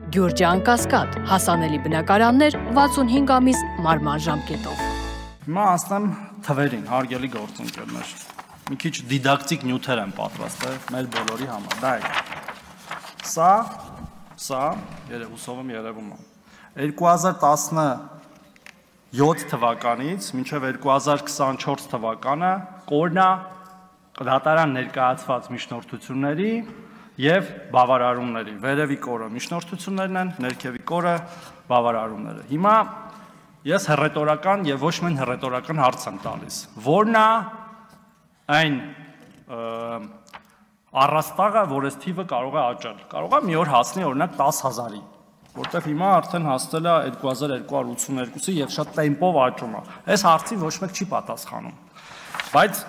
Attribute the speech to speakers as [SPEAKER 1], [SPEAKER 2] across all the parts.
[SPEAKER 1] Գյուրջան Կասկադ, հասանելի բնակարաններ 65 ամիս մարման ժամկետով։
[SPEAKER 2] Հիմա ասեմ թվերին, հարգելի գործընկերներ։ Մի քիչ դիդակտիկ նյութեր եմ պատրաստել մեր բոլորի համար։ Դա է։ Սա հուսով եմ երևում է։ 2017 թվականից մինչև 2024 թվականը կորնա դատարան ներկայացված միջնորդությունների եւ բավարարումների։ Վերևի կորը միջնորդություններն են, ներքևի կորը բավարարումները։ Հիմա ես հռետորական եւ ոչ միայն հռետորական հարց եմ տալիս։ Որն է այն առաստաղը, որ այս թիվը կարող է աճել։ Կարող է մի օր հասնի օրինակ 10,000-ի, որտեղ հիմա արդեն հասել է 2282-ի եւ շատ տեմպով աճում է։ Այս հարցին ոչ մեկ չի պատասխանում։ Բայց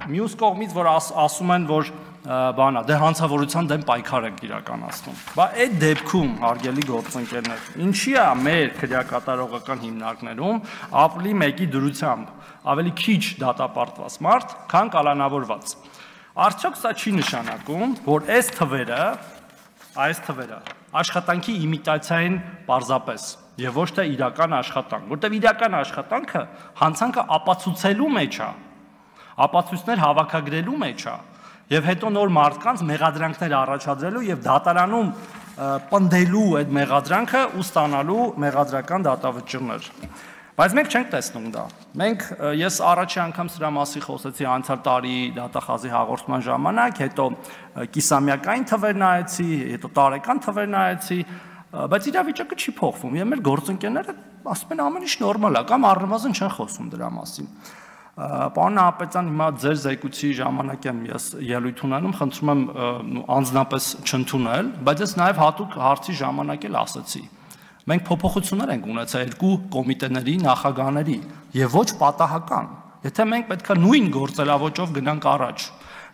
[SPEAKER 2] մյուս կողմից որ ասում են, որ բանա, դե հանցավորության դեմ պայքար եք իրականացնում։ Բա այդ դեպքում, հարգելի գործընկերներ, ինչի է մեր քրեակատարողական հիմնարկներում ապրիլի 1-ի դրությամբ ավելի քիչ դատապարտված մարդ, քան կալանավորված։ Արդյոք սա չի նշանակում, որ այս թվերը աշխատանքի իմիտացիային պարզապես եւ ոչ թե իրական աշխատանք, որտեղ իրական աշխատանքը հանցանքը ապացուցելու մեջ է, ապացույցներ հավաքագրելու մեջ է եւ հետո նոր մարդկանց մեղադրանքներ առաջադրելու եւ դատարանում պնդելու այդ մեղադրանքը ու ստանալու մեղադրական դատավճիռներ։ Բայց մենք չենք տեսնում դա։ Ես առաջի անգամ սրա մասին խոսեցի անցյալ տարի դատախազի հաղորդման ժամանակ, հետո կիսամյակային թվեր նայեցի, հետո տարեկան թվեր նայեցի, բայց իրավիճակը չի փոխվում։ Եվ մեր գործընկերները ասում են ամեն ինչ նորմալ է, կամ առնվազն չեն խոսում դրա մասին։ Պարոն Նահապետյան, հիմա ձեր զեկույցի ժամանակ եմ ես ելույթ ունենում, խնդրում եմ անձնապես չընդունել, բայց ես նաև հատուկ հարցի ժամանակ էլ ասացի։ Մենք փոփոխություններ ենք ունեցել երկու կոմիտեների նախագահների եւ ոչ պատահական։ Եթե մենք պետք է նույն գործելավոճով գնանք առաջ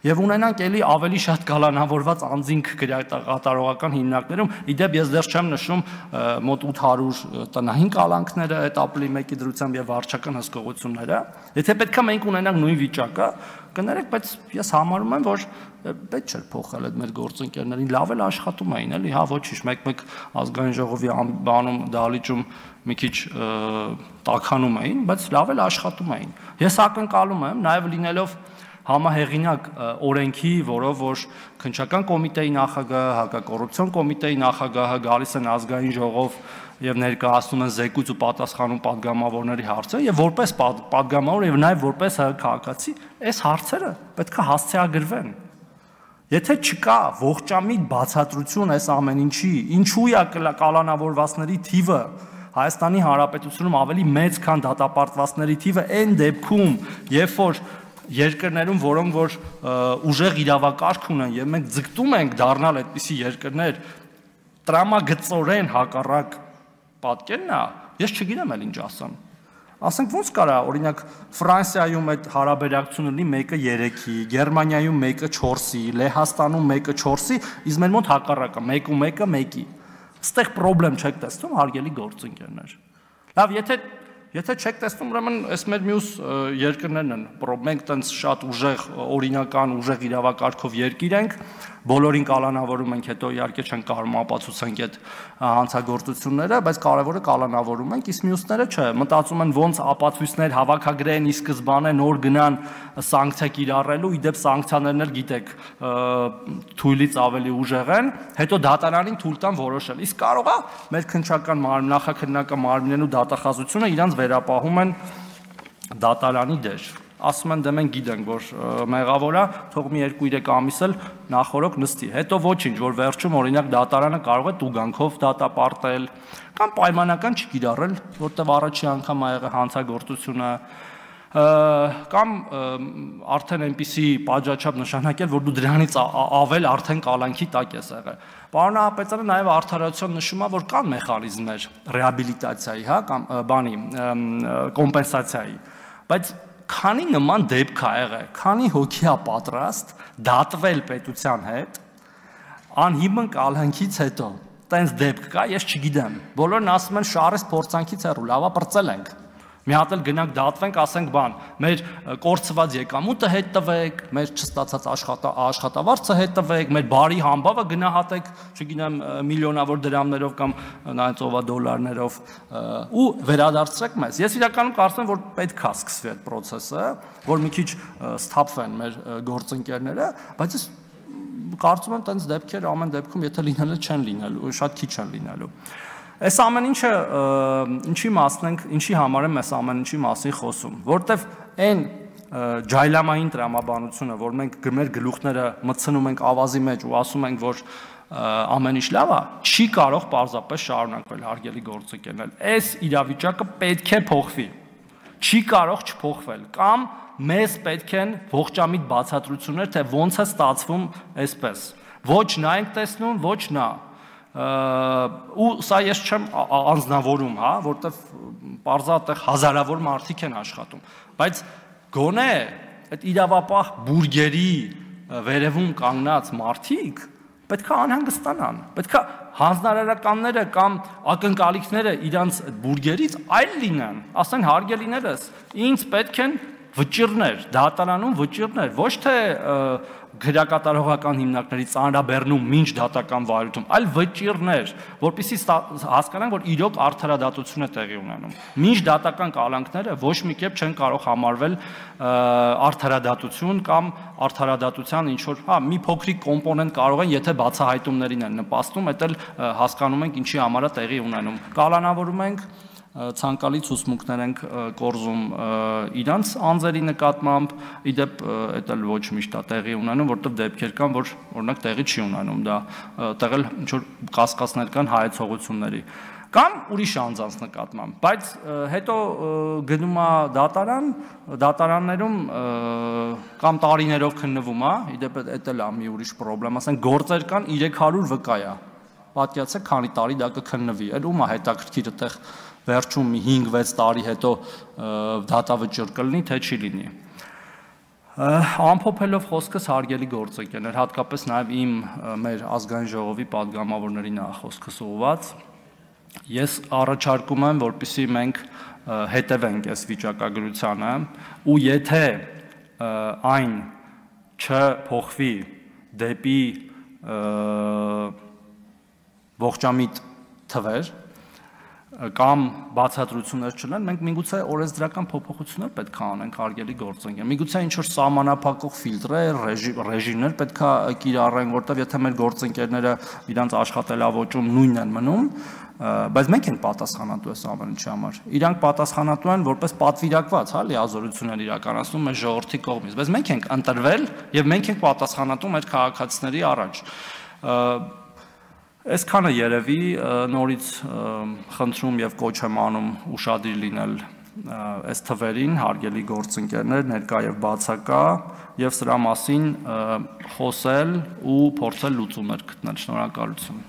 [SPEAKER 2] եւ ունենանք էլի ավելի շատ կալանավորված անձինք քրեակատարողական հիմնարկներում, իդեպ ես դեռ չեմ նշում մոտ 800 տնային կալանքները, այդ ապրիլի 1-ի դրությամբ եւ վարչական հսկողությունները, եթե պետք է մենք ունենանք նույն վիճակը, կներեք, բայց ես համարում եմ, որ պետք չէ փոխել այդ մեր գործընկերներին, լավ էլ աշխատում էին, էլի, հա, ոչինչ, մեկ ազգային ժողովի բանում դահլիճում մի քիչ տաքանում էին, բայց լավ էլ աշխատում էին։ Ես ակնկալում եմ, նաեւ լինելով համահեղինակ օրենքի, որով որ քննչական կոմիտեի նախագահը, հակակոռուպցիոն կոմիտեի նախագահը գալիս են ազգային ժողով եւ ներկայացնում են զեկույց ու պատասխանում падգամավորների հարցերը եւ որպես падգամավոր եւ նաեւ որպես քաղաքացի այս հարցերը պետք է հասցեագրվեն։ Եթե չկա ողջամիտ բացատրություն այս ամեն ինչի, ինչու է կալանավորվածների թիվը Հայաստանի Հանրապետությունում ավելի մեծ, քան դատապարտվածների թիվը, այն դեպքում, երբ որ երկրներում, որոնք որ ուժեղ իրավակարգ ունեն եւ մենք ձգտում ենք դառնալ այդպիսի երկրներ, տրամագծորեն հակառակ պատկերն է, ես չգիտեմ էլ ինչ ասեմ։ Ասենք ոնց կարա, օրինակ Ֆրանսիայում այդ հարաբերակցությունը լինի 1-3-ի, Գերմանիայում 1-4-ի, Լեհաստանում 1-4-ի, իսկ մեր մոտ հակառակը 1-1-1-ի։ Այստեղ խնդրեմ չեք տեսնում, հարգելի գործընկերներ։ Լավ, Եթե չեք տեսնում, ուրեմն այս մեր մյուս երկրներն են, մենք տենց շատ ուժեղ օրինական, ուժեղ իրավակարգով երկիր ենք, բոլորին կալանավորում ենք, հետո իհարկե չենք կարող ապացուցենք այդ հանցագործությունները, բայց կարևորը կալանավորում ենք, իսկ մյուսները չէ, մտածում են ոնց ապացույցներ հավաքագրեն, ի սկզբանե նոր գնան սանկցիա կիրառելու, իդեպ սանկցիաներն էլ գիտեք, թույլից ավելի ուժեղ են, հետո դատարանին թույլ տան որոշել։ Իսկ կարող է մեր քննչական նախաքննական մարմիններն ու դատախազությունը իրանց վերապահում են դատարանի դեր։ Ասում են դե մենք գիտենք, որ մեղավոր է, թող մի 2-3 ամիս էլ նախորոք նստի։ Հետո ոչինչ, որ վերջում օրինակ դատարանը կարող է տուգանքով դատապարտել կամ պայմանական չկիրառել, որտեղ առաջի անգամ ա եղել հանցագործությունը կամ արդեն այնպիսի պատժաչափ նշանակել, որ դու դրանից ավել արդեն կալանքի տակ ես եղել։ Պարոն Նահապետյանը նաև արդարացիոն նշում է, որ կան մեխանիզմներ ռեաբիլիտացիայի, հա, կամ բանի կոմպենսացիայի, բայց քանի նման դեպք ա եղել, քանի հոգի ա պատրաստ դատվել պետության հետ, անհիմն կալանքից հետո, տենց դեպք կա, ես չգիտեմ, բոլորն ասում են շարես փորձանքից հեռու, լավա պրծել ենք, Մի հատ էլ գնանք դատվենք, ասենք բան, մեր կորցված եկամուտը հետ տվեք, մեր չստացած աշխատավարձը հետ տվեք, մեր բարի համբավը գնահատեք, չգիտեմ, միլիոնավոր դրամներով կամ նայած ովա դոլարներով ու վերադարձրեք մեզ։ Ես իրականում կարծում եմ, որ պետք է սկսվի այդ process-ը, որ մի քիչ սթափվեն մեր գործընկերները, բայց ես կարծում եմ, տենց դեպքեր ամեն դեպքում, եթե լինել չեն լինելու, շատ քիչ են լինելու։ Այս ամեն ինչը ինչի համար եմ այս ամեն ինչի մասին խոսում, որտեվ այն ջայլամային տրամաբանությունը, որ մենք մեր գլուխները մտցնում ենք ավազի մեջ ու ասում ենք, որ ամեն ինչ լավ է, չի կարող պարզապես շարունակվել, հարգելի գործընկերներ։ Այս իրավիճակը պետք է փոխվի, չի կարող չփոխվել, կամ մեզ պետք են ողջամիտ բացատրություններ, թե ոնց է ստացվում այսպես։ Ոչ նա ենք տեսնում, ոչ նա։ Ու սա ես չեմ անձնավորում, հա, որտեվ պարզա այդտեղ հազարավոր մարդիկ են աշխատում, բայց գոնե այդ իրավապահ բուրգերի վերևում կանգնած մարդիկ պետք է անհանգստանան, պետք է հանձնարարականները կամ ակնկալիքները իրանց բուրգերից այլ լինեն, ասեն հարգելիներս, ինձ պետք են վճիռներ, դատարանում վճիռներ, ոչ թե գրակատարողական հիմնարկների ծանրաբեռնում մինչ դատական վարույթում, այլ վճիռներ, որպեսզի հասկանանք, որ իրոք արդարադատություն է տեղի ունենում։ Մինչ դատական կալանքները ոչ մի կերպ չեն կարող համարվել արդարադատություն կամ արդարադատության ինչ որ, հա, մի փոքրիկ կոմպոնենտ կարող են, եթե բացահայտումներին են նպաստում, դա էլ հասկանում ենք ինչի համար է տեղի ունենում։ Կալանավորում ենք ցանկալի ցուցմունքներ ենք կորզում իրանց անձերի նկատմամբ, իդեպ դա ոչ միշտ է տեղի ունենում, որտեղ դեպքեր կան, որ օրինակ տեղի չի ունենում, դա տեղել ինչ որ կասկածներ կան հայեցողությունների կամ ուրիշ անձանց նկատմամբ, բայց հետո գնում է դատարան, դատարաններում կամ տարիներով քննվում է, իդեպ դա էլ է մի ուրիշ խնդրեմ, ասենք գործեր կան 300 վկա է, պատկերացրեք քանի տարի դա կքննվի, էլ ում է հետաքրքիր այդտեղ վերջում 5-6 տարի հետո դատավճիռ կլինի, թե չի լինի։ Ամփոփելով խոսքս, հարգելի գործընկերներ, հատկապես նաև իմ մեր ազգային ժողովի падգամավորներին է խոսքս ուղղված, ես առաջարկում եմ, որպեսզի մենք հետևենք այս վիճակագրությանը ու եթե այն չփոխվի դեպի ողջամիտ թվեր կամ բացատրություններ չլինեն, մենք միգուցե օրենսդրական փոփոխություններ պետք է անենք, հարգելի գործընկերներ։ Միգուցե ինչ-որ սահմանափակող ֆիլտրեր, ռեժիմներ պետք է կիրառենք, որտեղ եթե մեր գործընկերները իրանց աշխատելավոճում նույնն են մնում, բայց մենք ենք պատասխանատու այս ամեն ինչի համար։ Իրանք պատասխանատու են որպես պատվիրակված, հա, լիազորություններ իրականացնում մեր ժողովրդի կողմից, բայց մենք ենք ընտրվել եւ մենք ենք պատասխանատու մեր քաղաքացիների առաջ։ Այսքանը երևի նորից խնդրում եւ կոչ եմ անում ուշադիր լինել այս թվերին, հարգելի գործընկերներ, ներկա եւ բացակա, եւ սրա մասին խոսել ու փորձել լուծումներ գտնել։ Շնորհակալություն։